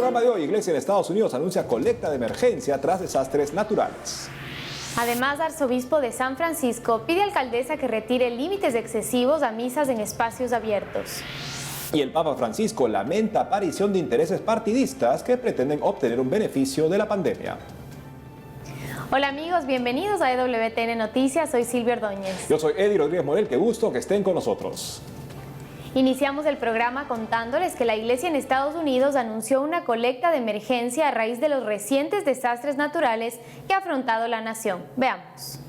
programa de hoy, Iglesia en Estados Unidos anuncia colecta de emergencia tras desastres naturales. Además, arzobispo de San Francisco pide a alcaldesa que retire límites excesivos a misas en espacios abiertos. Y el Papa Francisco lamenta aparición de intereses partidistas que pretenden obtener un beneficio de la pandemia. Hola amigos, bienvenidos a EWTN Noticias, soy Silvia Ordóñez. Yo soy Eddie Rodríguez Morel, qué gusto que estén con nosotros. Iniciamos el programa contándoles que la Iglesia en Estados Unidos anunció una colecta de emergencia a raíz de los recientes desastres naturales que ha afrontado la nación. Veamos.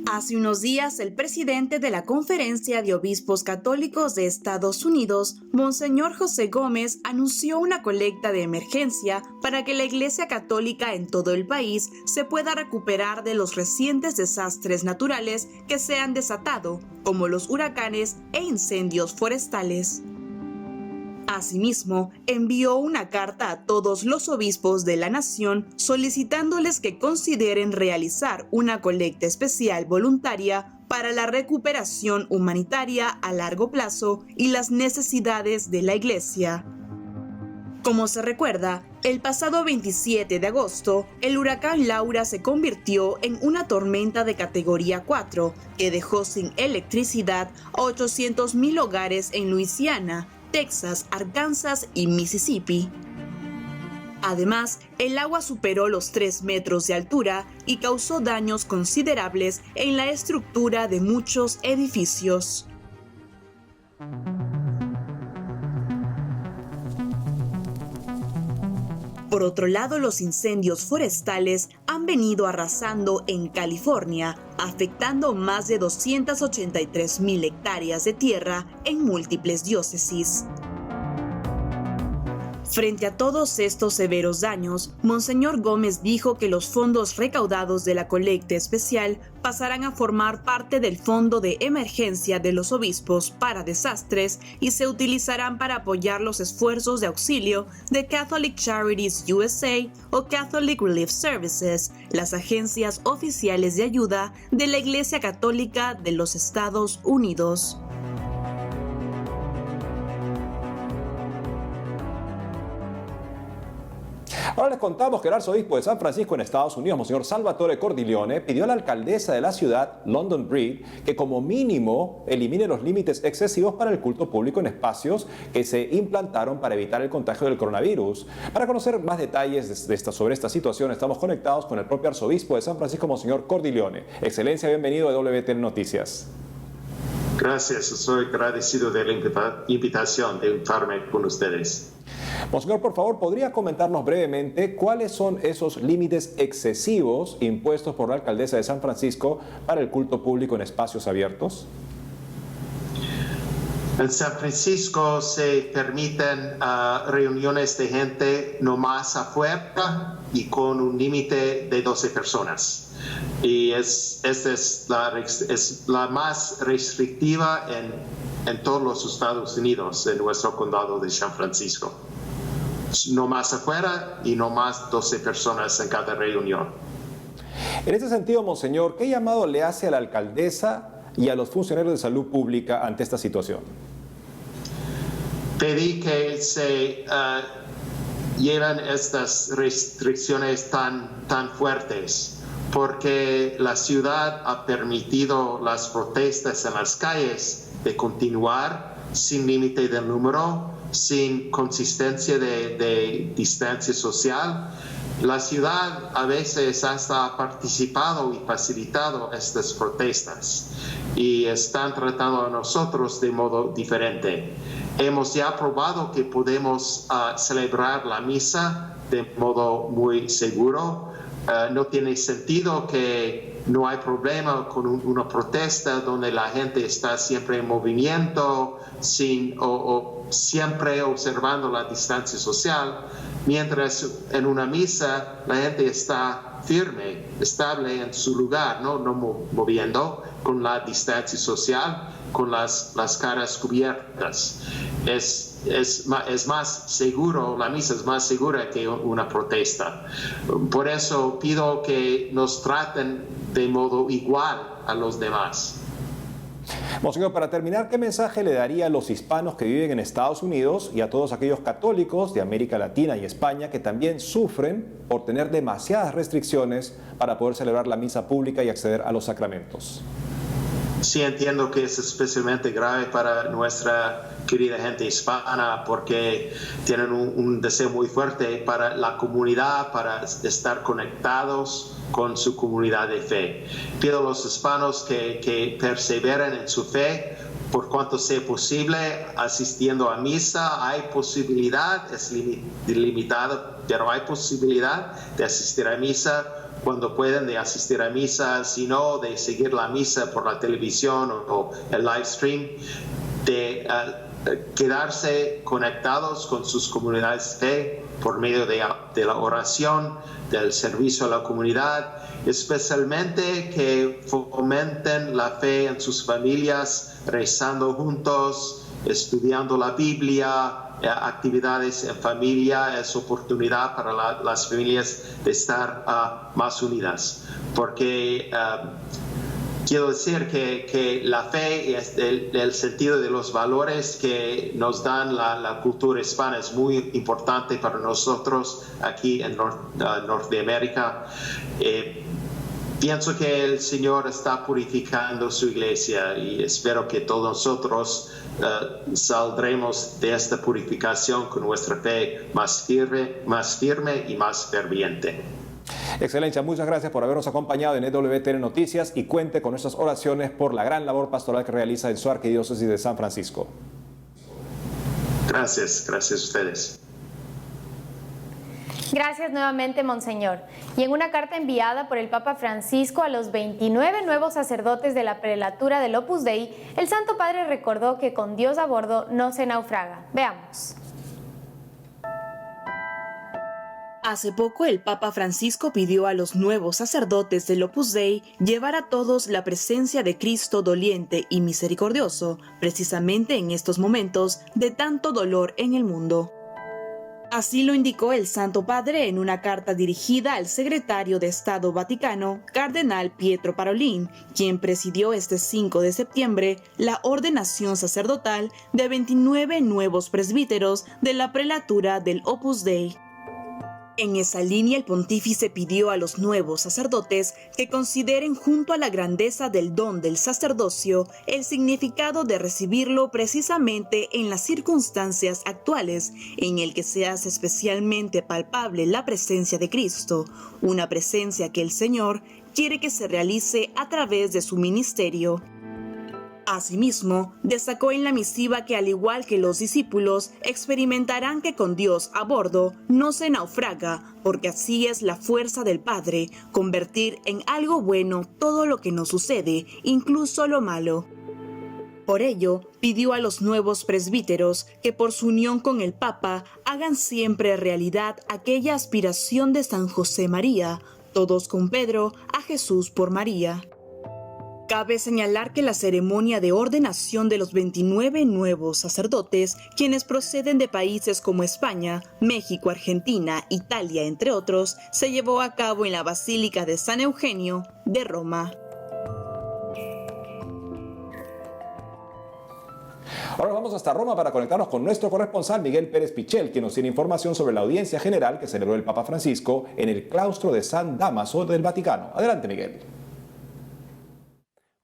Hace unos días, el presidente de la Conferencia de Obispos Católicos de Estados Unidos, Monseñor José Gómez, anunció una colecta de emergencia para que la Iglesia Católica en todo el país se pueda recuperar de los recientes desastres naturales que se han desatado, como los huracanes e incendios forestales. Asimismo, envió una carta a todos los obispos de la nación solicitándoles que consideren realizar una colecta especial voluntaria para la recuperación humanitaria a largo plazo y las necesidades de la Iglesia. Como se recuerda, el pasado 27 de agosto, el huracán Laura se convirtió en una tormenta de categoría 4 que dejó sin electricidad a 800,000 hogares en Luisiana, Texas, Arkansas y Mississippi. Además, el agua superó los 3 metros de altura y causó daños considerables en la estructura de muchos edificios. Por otro lado, los incendios forestales han venido arrasando en California, afectando más de 283,000 hectáreas de tierra en múltiples diócesis. Frente a todos estos severos daños, Monseñor Gómez dijo que los fondos recaudados de la colecta especial pasarán a formar parte del Fondo de Emergencia de los Obispos para Desastres y se utilizarán para apoyar los esfuerzos de auxilio de Catholic Charities USA o Catholic Relief Services, las agencias oficiales de ayuda de la Iglesia Católica de los Estados Unidos. Ahora les contamos que el arzobispo de San Francisco en Estados Unidos, Monseñor Salvatore Cordileone, pidió a la alcaldesa de la ciudad, London Breed, que como mínimo elimine los límites excesivos para el culto público en espacios que se implantaron para evitar el contagio del coronavirus. Para conocer más detalles sobre esta situación, estamos conectados con el propio arzobispo de San Francisco, Monseñor Cordileone. Excelencia, bienvenido a WTN Noticias. Gracias, soy agradecido de la invitación de informarme con ustedes. Monseñor, por favor, ¿podría comentarnos brevemente cuáles son esos límites excesivos impuestos por la alcaldesa de San Francisco para el culto público en espacios abiertos? En San Francisco se permiten reuniones de gente nomás afuera y con un límite de 12 personas. Y esta es la más restrictiva en todos los Estados Unidos, en nuestro condado de San Francisco. No más afuera y no más 12 personas en cada reunión. En este sentido, Monseñor, ¿qué llamado le hace a la alcaldesa y a los funcionarios de salud pública ante esta situación? Pedí que se lleven estas restricciones tan fuertes, porque la ciudad ha permitido las protestas en las calles de continuar sin límite de número, sin consistencia de distancia social. La ciudad a veces hasta ha participado y facilitado estas protestas y están tratando a nosotros de modo diferente. Hemos ya probado que podemos celebrar la misa de modo muy seguro. No tiene sentido que no hay problema con una protesta donde la gente está siempre en movimiento, siempre observando la distancia social, mientras en una misa la gente está firme, estable en su lugar, no moviendo, con la distancia social, con las caras cubiertas. Es más seguro, la misa es más segura que una protesta. Por eso pido que nos traten de modo igual a los demás. Monseñor, para terminar, ¿qué mensaje le daría a los hispanos que viven en Estados Unidos y a todos aquellos católicos de América Latina y España que también sufren por tener demasiadas restricciones para poder celebrar la misa pública y acceder a los sacramentos? Sí, entiendo que es especialmente grave para nuestra querida gente hispana porque tienen un deseo muy fuerte para la comunidad, para estar conectados con su comunidad de fe. Pido a los hispanos que perseveren en su fe por cuanto sea posible, asistiendo a misa. Hay posibilidad, es limitada, pero hay posibilidad de asistir a misa cuando pueden, de asistir a misa, si no, de seguir la misa por la televisión o el live stream, de quedarse conectados con sus comunidades de fe por medio de la oración, del servicio a la comunidad, especialmente que fomenten la fe en sus familias, rezando juntos, estudiando la Biblia, actividades en familia. Es oportunidad para las familias de estar más unidas, porque quiero decir que la fe es el sentido de los valores que nos dan la cultura hispana. Es muy importante para nosotros aquí en Norteamérica. Pienso que el Señor está purificando su iglesia y espero que todos nosotros saldremos de esta purificación con nuestra fe más firme y más ferviente. Excelencia, muchas gracias por habernos acompañado en EWTN Noticias y cuente con nuestras oraciones por la gran labor pastoral que realiza en su arquidiócesis de San Francisco. Gracias a ustedes. Gracias nuevamente, Monseñor. Y en una carta enviada por el Papa Francisco a los 29 nuevos sacerdotes de la prelatura del Opus Dei, el Santo Padre recordó que con Dios a bordo no se naufraga. Veamos. Hace poco el Papa Francisco pidió a los nuevos sacerdotes del Opus Dei llevar a todos la presencia de Cristo doliente y misericordioso, precisamente en estos momentos de tanto dolor en el mundo. Así lo indicó el Santo Padre en una carta dirigida al secretario de Estado Vaticano, Cardenal Pietro Parolin, quien presidió este 5 de septiembre la ordenación sacerdotal de 29 nuevos presbíteros de la prelatura del Opus Dei. En esa línea, el pontífice pidió a los nuevos sacerdotes que consideren junto a la grandeza del don del sacerdocio el significado de recibirlo precisamente en las circunstancias actuales, en el que se hace especialmente palpable la presencia de Cristo, una presencia que el Señor quiere que se realice a través de su ministerio. Asimismo, destacó en la misiva que al igual que los discípulos, experimentarán que con Dios a bordo no se naufraga, porque así es la fuerza del Padre, convertir en algo bueno todo lo que nos sucede, incluso lo malo. Por ello, pidió a los nuevos presbíteros que por su unión con el Papa hagan siempre realidad aquella aspiración de San José María, todos con Pedro, a Jesús por María. Cabe señalar que la ceremonia de ordenación de los 29 nuevos sacerdotes, quienes proceden de países como España, México, Argentina, Italia, entre otros, se llevó a cabo en la Basílica de San Eugenio de Roma. Ahora vamos hasta Roma para conectarnos con nuestro corresponsal Miguel Pérez Pichel, quien nos tiene información sobre la audiencia general que celebró el Papa Francisco en el claustro de San Dámaso del Vaticano. Adelante, Miguel.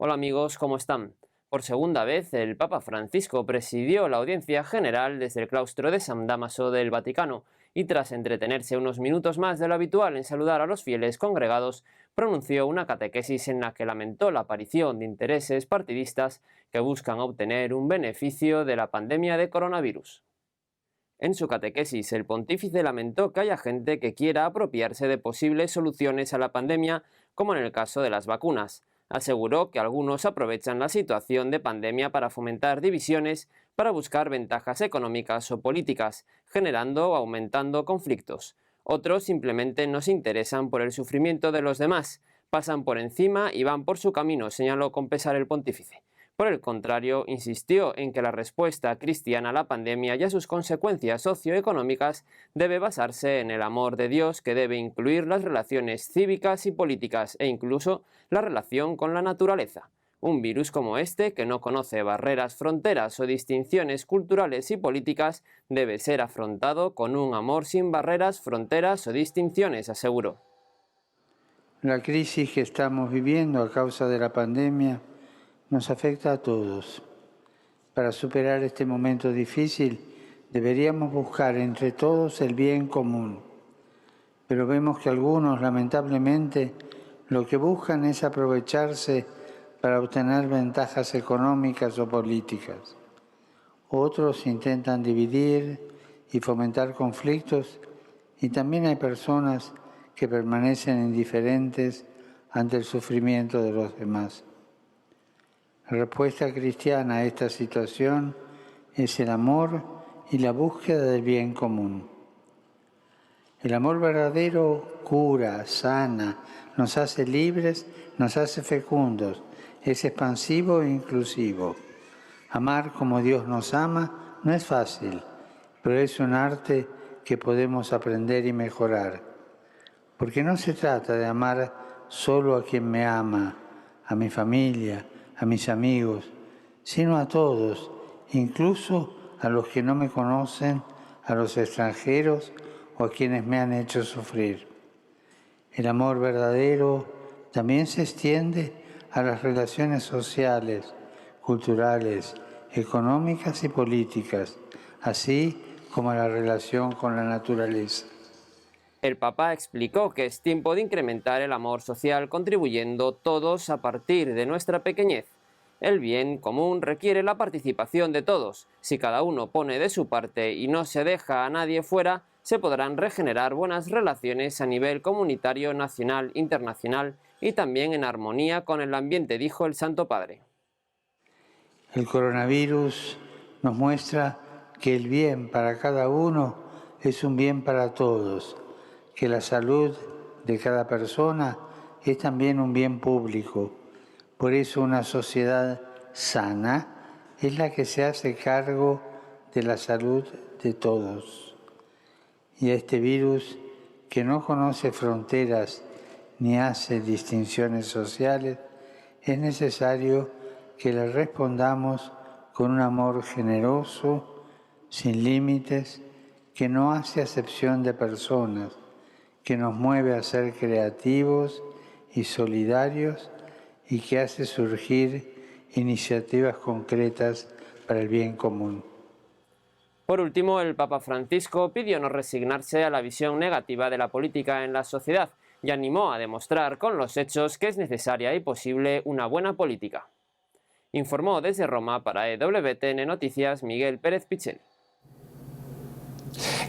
Hola amigos, ¿cómo están? Por segunda vez, el Papa Francisco presidió la audiencia general desde el claustro de San Dámaso del Vaticano y tras entretenerse unos minutos más de lo habitual en saludar a los fieles congregados, pronunció una catequesis en la que lamentó la aparición de intereses partidistas que buscan obtener un beneficio de la pandemia de coronavirus. En su catequesis, el pontífice lamentó que haya gente que quiera apropiarse de posibles soluciones a la pandemia, como en el caso de las vacunas. Aseguró que algunos aprovechan la situación de pandemia para fomentar divisiones, para buscar ventajas económicas o políticas, generando o aumentando conflictos. Otros simplemente no se interesan por el sufrimiento de los demás, pasan por encima y van por su camino, señaló con pesar el pontífice. Por el contrario, insistió en que la respuesta cristiana a la pandemia y a sus consecuencias socioeconómicas debe basarse en el amor de Dios, que debe incluir las relaciones cívicas y políticas e incluso la relación con la naturaleza. Un virus como este, que no conoce barreras, fronteras o distinciones culturales y políticas, debe ser afrontado con un amor sin barreras, fronteras o distinciones, aseguró. La crisis que estamos viviendo a causa de la pandemia nos afecta a todos. Para superar este momento difícil, deberíamos buscar entre todos el bien común. Pero vemos que algunos, lamentablemente, lo que buscan es aprovecharse para obtener ventajas económicas o políticas. Otros intentan dividir y fomentar conflictos, y también hay personas que permanecen indiferentes ante el sufrimiento de los demás. La respuesta cristiana a esta situación es el amor y la búsqueda del bien común. El amor verdadero cura, sana, nos hace libres, nos hace fecundos, es expansivo e inclusivo. Amar como Dios nos ama no es fácil, pero es un arte que podemos aprender y mejorar. Porque no se trata de amar solo a quien me ama, a mi familia, a mis amigos, sino a todos, incluso a los que no me conocen, a los extranjeros o a quienes me han hecho sufrir. El amor verdadero también se extiende a las relaciones sociales, culturales, económicas y políticas, así como a la relación con la naturaleza. El Papa explicó que es tiempo de incrementar el amor social contribuyendo todos a partir de nuestra pequeñez. El bien común requiere la participación de todos. Si cada uno pone de su parte y no se deja a nadie fuera, se podrán regenerar buenas relaciones a nivel comunitario, nacional, internacional y también en armonía con el ambiente, dijo el Santo Padre. El coronavirus nos muestra que el bien para cada uno es un bien para todos, que la salud de cada persona es también un bien público. Por eso una sociedad sana es la que se hace cargo de la salud de todos. Y a este virus, que no conoce fronteras ni hace distinciones sociales, es necesario que le respondamos con un amor generoso, sin límites, que no hace acepción de personas, que nos mueve a ser creativos y solidarios y que hace surgir iniciativas concretas para el bien común. Por último, el Papa Francisco pidió no resignarse a la visión negativa de la política en la sociedad y animó a demostrar con los hechos que es necesaria y posible una buena política. Informó desde Roma para EWTN Noticias Miguel Pérez Pichel.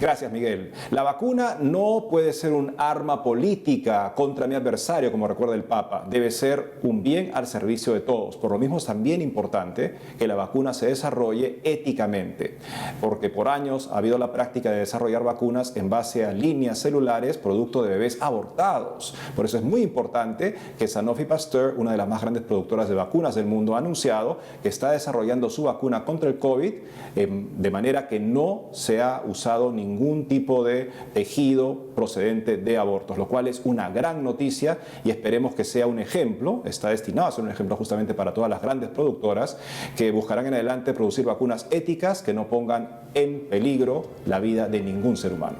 Gracias, Miguel. La vacuna no puede ser un arma política contra mi adversario, como recuerda el Papa. Debe ser un bien al servicio de todos. Por lo mismo es también importante que la vacuna se desarrolle éticamente, porque por años ha habido la práctica de desarrollar vacunas en base a líneas celulares producto de bebés abortados. Por eso es muy importante que Sanofi Pasteur, una de las más grandes productoras de vacunas del mundo, ha anunciado que está desarrollando su vacuna contra el COVID de manera que no se ha usado ningún tipo de tejido procedente de abortos, lo cual es una gran noticia y esperemos que sea un ejemplo, está destinado a ser un ejemplo justamente para todas las grandes productoras que buscarán en adelante producir vacunas éticas que no pongan en peligro la vida de ningún ser humano.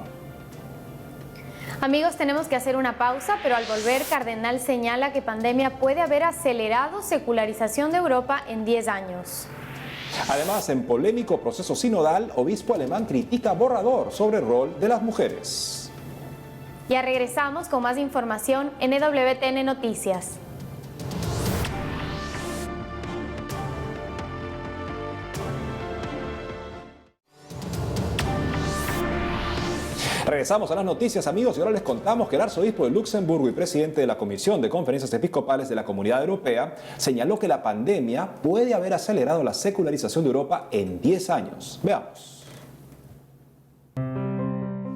Amigos, tenemos que hacer una pausa, pero al volver, Cardenal señala que pandemia puede haber acelerado secularización de Europa en 10 años. Además, en polémico proceso sinodal, obispo alemán critica borrador sobre el rol de las mujeres. Ya regresamos con más información en EWTN Noticias. Regresamos a las noticias, amigos, y ahora les contamos que el arzobispo de Luxemburgo y presidente de la Comisión de Conferencias Episcopales de la Comunidad Europea señaló que la pandemia puede haber acelerado la secularización de Europa en 10 años. Veamos.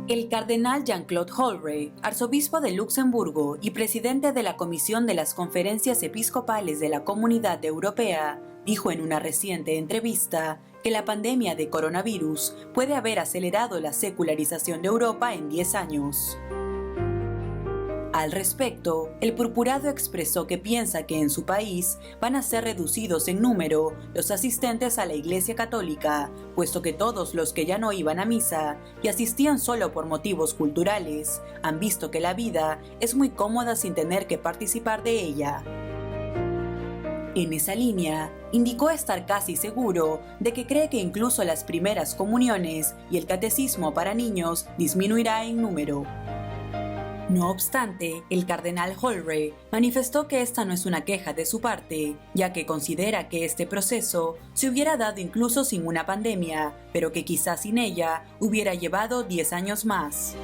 El cardenal Jean-Claude Holray, arzobispo de Luxemburgo y presidente de la Comisión de las Conferencias Episcopales de la Comunidad Europea, dijo en una reciente entrevista que la pandemia de coronavirus puede haber acelerado la secularización de Europa en 10 años. Al respecto, el purpurado expresó que piensa que en su país van a ser reducidos en número los asistentes a la Iglesia Católica, puesto que todos los que ya no iban a misa y asistían solo por motivos culturales, han visto que la vida es muy cómoda sin tener que participar de ella. En esa línea, indicó estar casi seguro de que cree que incluso las primeras comuniones y el catecismo para niños disminuirá en número. No obstante, el cardenal Holray manifestó que esta no es una queja de su parte, ya que considera que este proceso se hubiera dado incluso sin una pandemia, pero que quizás sin ella hubiera llevado 10 años más.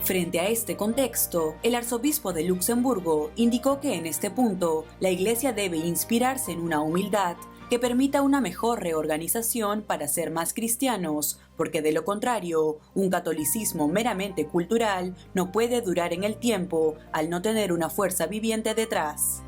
Frente a este contexto, el arzobispo de Luxemburgo indicó que en este punto la Iglesia debe inspirarse en una humildad que permita una mejor reorganización para ser más cristianos, porque de lo contrario, un catolicismo meramente cultural no puede durar en el tiempo al no tener una fuerza viviente detrás.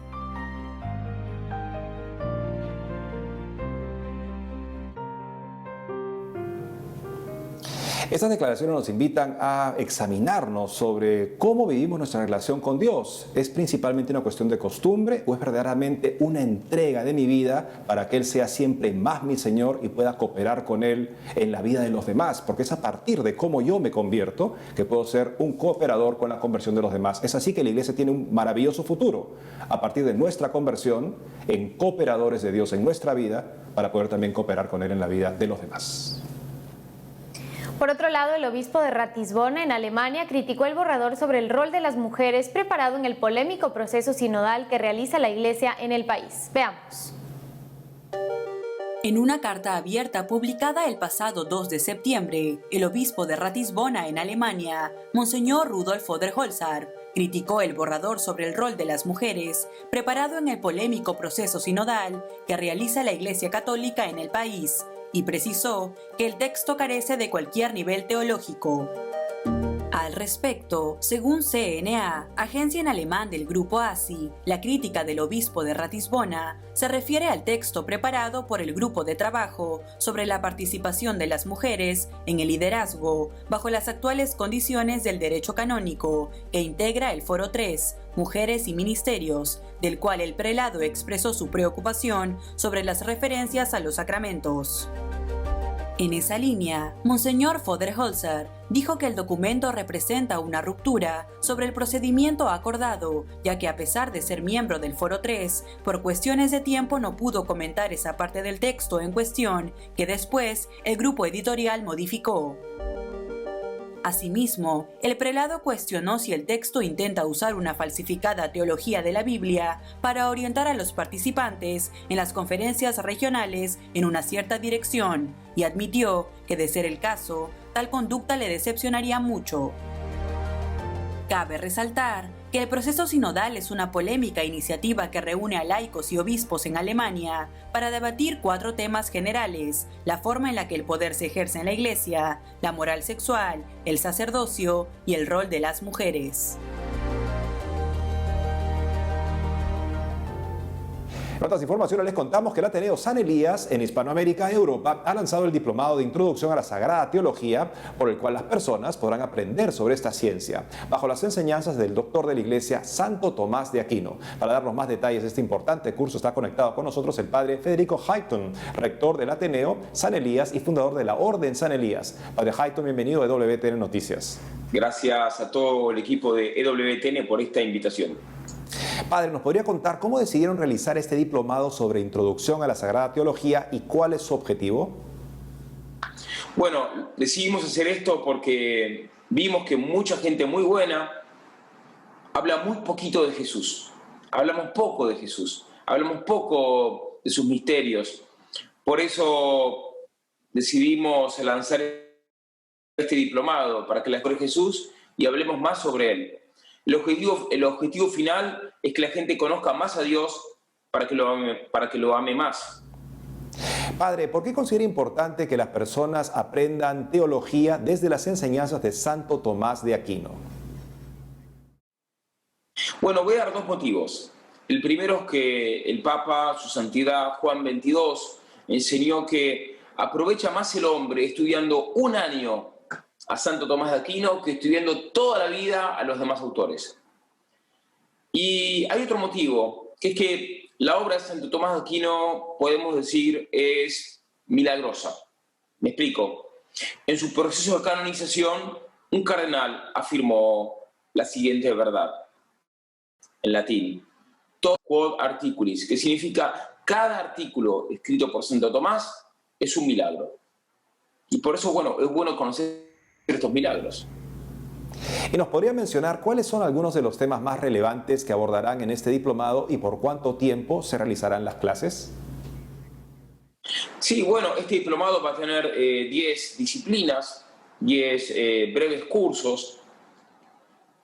Estas declaraciones nos invitan a examinarnos sobre cómo vivimos nuestra relación con Dios. ¿Es principalmente una cuestión de costumbre o es verdaderamente una entrega de mi vida para que Él sea siempre más mi Señor y pueda cooperar con Él en la vida de los demás? Porque es a partir de cómo yo me convierto que puedo ser un cooperador con la conversión de los demás. Es así que la Iglesia tiene un maravilloso futuro a partir de nuestra conversión en cooperadores de Dios en nuestra vida para poder también cooperar con Él en la vida de los demás. Por otro lado, el obispo de Ratisbona, en Alemania, criticó el borrador sobre el rol de las mujeres preparado en el polémico proceso sinodal que realiza la Iglesia en el país. Veamos. En una carta abierta publicada el pasado 2 de septiembre, el obispo de Ratisbona, en Alemania, Monseñor Rudolf Oderholzer, criticó el borrador sobre el rol de las mujeres preparado en el polémico proceso sinodal que realiza la Iglesia Católica en el país, y precisó que el texto carece de cualquier nivel teológico. Al respecto, según CNA, agencia en alemán del grupo ASI, la crítica del obispo de Ratisbona se refiere al texto preparado por el grupo de trabajo sobre la participación de las mujeres en el liderazgo bajo las actuales condiciones del derecho canónico, que integra el Foro 3, Mujeres y Ministerios, del cual el prelado expresó su preocupación sobre las referencias a los sacramentos. En esa línea, Monseñor Oderholzer dijo que el documento representa una ruptura sobre el procedimiento acordado, ya que a pesar de ser miembro del Foro 3, por cuestiones de tiempo no pudo comentar esa parte del texto en cuestión, que después el grupo editorial modificó. Asimismo, el prelado cuestionó si el texto intenta usar una falsificada teología de la Biblia para orientar a los participantes en las conferencias regionales en una cierta dirección, y admitió que, de ser el caso, tal conducta le decepcionaría mucho. Cabe resaltar que el proceso sinodal es una polémica iniciativa que reúne a laicos y obispos en Alemania para debatir 4 temas generales: la forma en la que el poder se ejerce en la Iglesia, la moral sexual, el sacerdocio y el rol de las mujeres. En otras informaciones les contamos que el Ateneo San Elías en Hispanoamérica y Europa ha lanzado el diplomado de Introducción a la Sagrada Teología, por el cual las personas podrán aprender sobre esta ciencia, bajo las enseñanzas del doctor de la Iglesia, Santo Tomás de Aquino. Para darnos más detalles de este importante curso está conectado con nosotros el padre Federico Hayton, rector del Ateneo San Elías y fundador de la Orden San Elías. Padre Hayton, bienvenido a EWTN Noticias. Gracias a todo el equipo de EWTN por esta invitación. Padre, ¿nos podría contar cómo decidieron realizar este diplomado sobre Introducción a la Sagrada Teología y cuál es su objetivo? Bueno, decidimos hacer esto porque vimos que mucha gente muy buena habla muy poquito de Jesús. Hablamos poco de Jesús, hablamos poco de sus misterios. Por eso decidimos lanzar este diplomado, para que la escuela de Jesús y hablemos más sobre él. El objetivo final es que la gente conozca más a Dios para que lo ame más. Padre, ¿por qué considera importante que las personas aprendan teología desde las enseñanzas de Santo Tomás de Aquino? Bueno, voy a dar 2 motivos. El primero es que el Papa, su Santidad Juan XXII, enseñó que aprovecha más el hombre estudiando 1 año a Santo Tomás de Aquino que estoy viendo toda la vida a los demás autores. Y hay otro motivo, que es que la obra de Santo Tomás de Aquino, podemos decir, es milagrosa. Me explico. En su proceso de canonización, un cardenal afirmó la siguiente verdad, en latín: tot quod articulis, que significa cada artículo escrito por Santo Tomás es un milagro. Y por eso, bueno, es bueno conocer estos milagros. ¿Y nos podría mencionar cuáles son algunos de los temas más relevantes que abordarán en este diplomado y por cuánto tiempo se realizarán las clases? Sí, bueno, este diplomado va a tener 10 disciplinas, 10 breves cursos.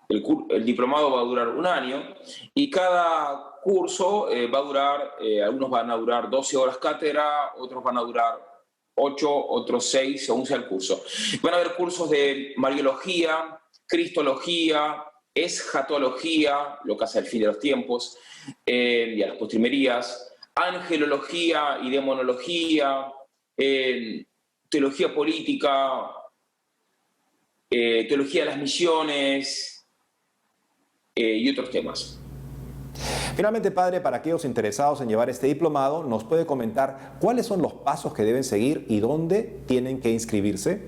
El diplomado va a durar un año y cada curso va a durar, algunos van a durar 12 horas cátedra, otros van a durar 8, otros 6, según sea el curso. Van a haber cursos de Mariología, Cristología, Escatología, lo que hace al fin de los tiempos, y a las postrimerías, Angelología y Demonología, Teología Política, Teología de las Misiones y otros temas. Finalmente, padre, para aquellos interesados en llevar este diplomado, ¿nos puede comentar cuáles son los pasos que deben seguir y dónde tienen que inscribirse?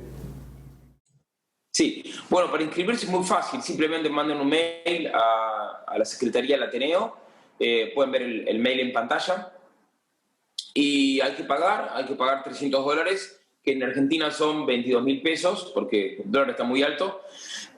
Sí, bueno, para inscribirse es muy fácil, simplemente manden un mail a la Secretaría del Ateneo, pueden ver el mail en pantalla, y hay que pagar $300, que en Argentina son 22.000 pesos, porque el dólar está muy alto,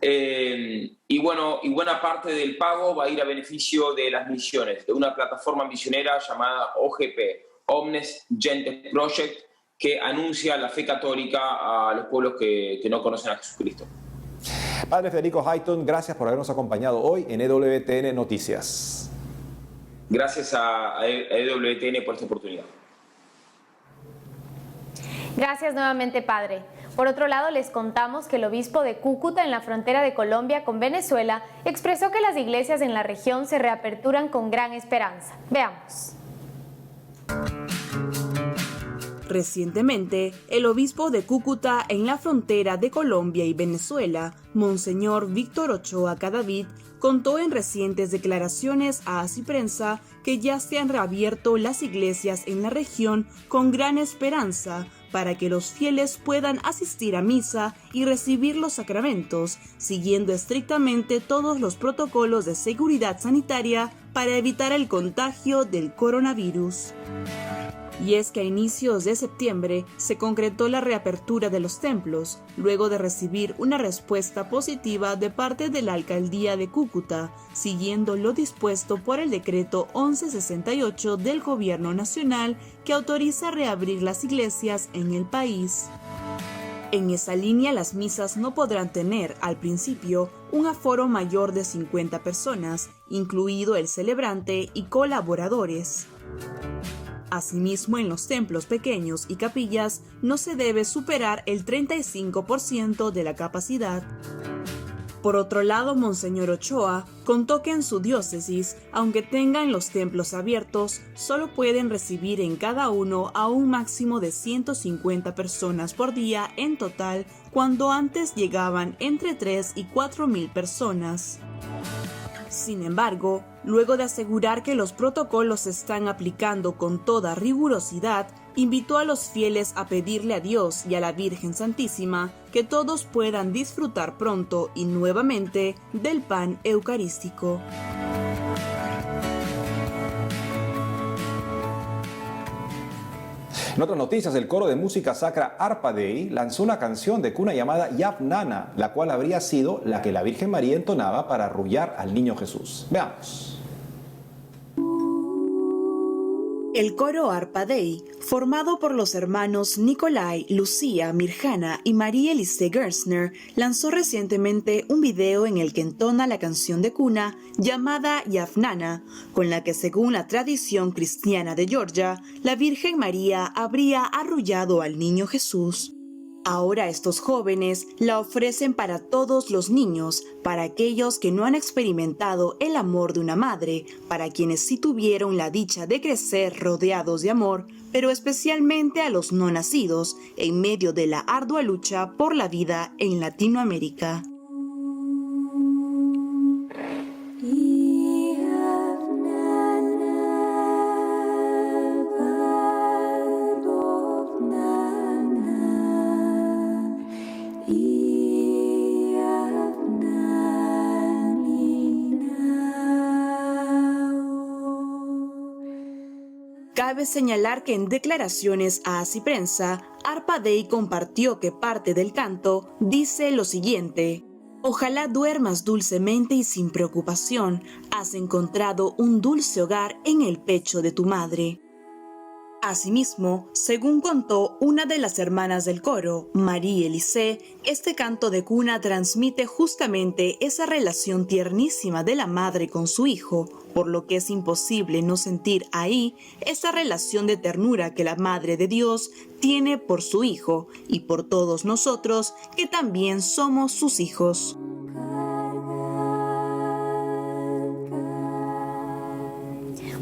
y bueno, y buena parte del pago va a ir a beneficio de las misiones, de una plataforma misionera llamada OGP, Omnes Gentes Project, que anuncia la fe católica a los pueblos que no conocen a Jesucristo. Padre Federico Hayton, gracias por habernos acompañado hoy en EWTN Noticias. Gracias a EWTN por esta oportunidad. Gracias nuevamente, padre. Por otro lado, les contamos que el obispo de Cúcuta, en la frontera de Colombia con Venezuela, expresó que las iglesias en la región se reaperturan con gran esperanza. Veamos. Recientemente, el obispo de Cúcuta, en la frontera de Colombia y Venezuela, Monseñor Víctor Ochoa Cadavid, contó en recientes declaraciones a Así Prensa que ya se han reabierto las iglesias en la región con gran esperanza para que los fieles puedan asistir a misa y recibir los sacramentos, siguiendo estrictamente todos los protocolos de seguridad sanitaria para evitar el contagio del coronavirus. Y es que a inicios de septiembre se concretó la reapertura de los templos, luego de recibir una respuesta positiva de parte de la Alcaldía de Cúcuta, siguiendo lo dispuesto por el decreto 1168 del Gobierno Nacional que autoriza reabrir las iglesias en el país. En esa línea, las misas no podrán tener, al principio, un aforo mayor de 50 personas, incluido el celebrante y colaboradores. Asimismo, en los templos pequeños y capillas no se debe superar el 35% de la capacidad. Por otro lado, Monseñor Ochoa contó que en su diócesis, aunque tengan los templos abiertos, solo pueden recibir en cada uno a un máximo de 150 personas por día en total, cuando antes llegaban entre 3 y 4.000 personas. Sin embargo, luego de asegurar que los protocolos se están aplicando con toda rigurosidad, invitó a los fieles a pedirle a Dios y a la Virgen Santísima que todos puedan disfrutar pronto y nuevamente del pan eucarístico. En otras noticias, el coro de música sacra Arpa Dei lanzó una canción de cuna llamada Yafnana, la cual habría sido la que la Virgen María entonaba para arrullar al niño Jesús. Veamos. El coro Arpa Dei, formado por los hermanos Nicolai, Lucía, Mirjana y María Elise Gerstner, lanzó recientemente un video en el que entona la canción de cuna llamada Yafnana, con la que, según la tradición cristiana de Georgia, la Virgen María habría arrullado al niño Jesús. Ahora estos jóvenes la ofrecen para todos los niños, para aquellos que no han experimentado el amor de una madre, para quienes sí tuvieron la dicha de crecer rodeados de amor, pero especialmente a los no nacidos, en medio de la ardua lucha por la vida en Latinoamérica. Cabe señalar que en declaraciones a Así Prensa, Arpa Day compartió que parte del canto dice lo siguiente: ojalá duermas dulcemente y sin preocupación, has encontrado un dulce hogar en el pecho de tu madre. Asimismo, según contó una de las hermanas del coro, María Elise, este canto de cuna transmite justamente esa relación tiernísima de la madre con su hijo, por lo que es imposible no sentir ahí esa relación de ternura que la Madre de Dios tiene por su hijo y por todos nosotros que también somos sus hijos.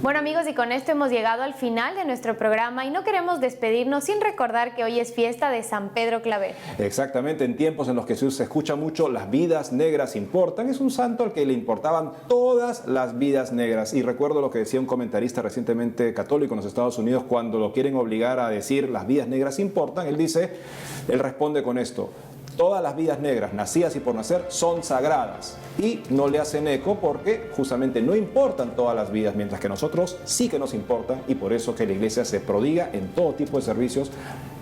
Bueno amigos, y con esto hemos llegado al final de nuestro programa y no queremos despedirnos sin recordar que hoy es fiesta de San Pedro Claver. Exactamente, en tiempos en los que se escucha mucho las vidas negras importan, es un santo al que le importaban todas las vidas negras. Y recuerdo lo que decía un comentarista recientemente católico en los Estados Unidos cuando lo quieren obligar a decir las vidas negras importan. Él responde con esto: todas las vidas negras, nacidas y por nacer, son sagradas. Y no le hacen eco porque justamente no importan todas las vidas, mientras que nosotros sí que nos importan, y por eso que la Iglesia se prodiga en todo tipo de servicios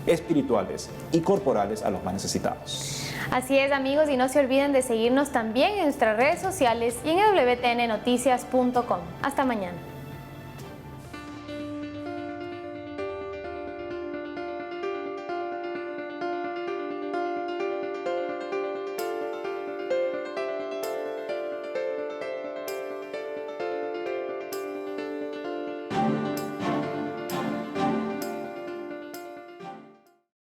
espirituales y corporales a los más necesitados. Así es amigos, y no se olviden de seguirnos también en nuestras redes sociales y en wtnnoticias.com. Hasta mañana.